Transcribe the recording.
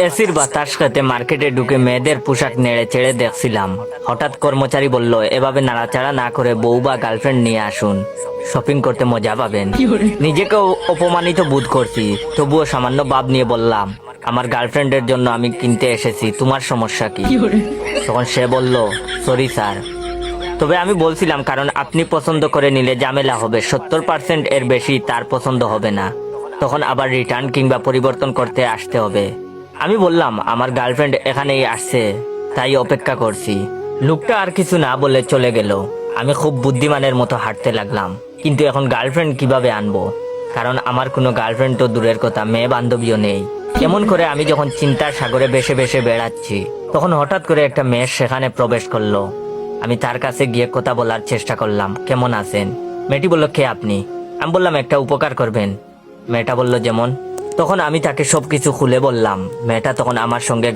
এসির বাতাস খেতে মার্কেটে ঢুকে মেয়েদের পোশাক নেড়ে চেড়ে দেখছিলাম। হঠাৎ কর্মচারী বলল, এভাবে নাড়াচাড়া না করে বউ বা গার্লফ্রেন্ড নিয়ে আসুন, শপিং করতে মজা পাবেন। নিজেকেও অপমানিত বোধ করছি, তবুও সামান্য ভাব নিয়ে বললাম, আমার গার্লফ্রেন্ডের জন্য আমি কিনতে এসেছি, তোমার সমস্যা কি? তখন সে বলল, সরি স্যার, তবে আমি বলছিলাম কারণ আপনি পছন্দ করে নিলে ঝামেলা হবে, 70% এর বেশি তার পছন্দ হবে না, তখন আবার রিটার্ন কিংবা পরিবর্তন করতে আসতে হবে। আমি বললাম, আমার গার্লফ্রেন্ড এখানেই আসছে, তাই অপেক্ষা করছি। লোকটা আর কিছু না বলে চলে গেল। আমি খুব বুদ্ধিমানের মতো হাঁটতে লাগলাম, কিন্তু এখন গার্লফ্রেন্ড কিভাবে আনবো? কারণ আমার কোনো গার্লফ্রেন্ড তো দূরের কথা, মেয়ে বান্ধবীও নেই। কেমন করে আমি যখন চিন্তার সাগরে ভেসে ভেসে বেড়াচ্ছি, তখন হঠাৎ করে একটা মেয়ে সেখানে প্রবেশ করলো। আমি তার কাছে গিয়ে কথা বলার চেষ্টা করলাম, কেমন আছেন? মেয়েটি বলল, কে আপনি? আমি বললাম, একটা উপকার করবেন। মেয়েটা বলল, যেমন? তখন আমি তাকে সবকিছু খুলে বললাম। মেয়েটা তখন আমার সঙ্গে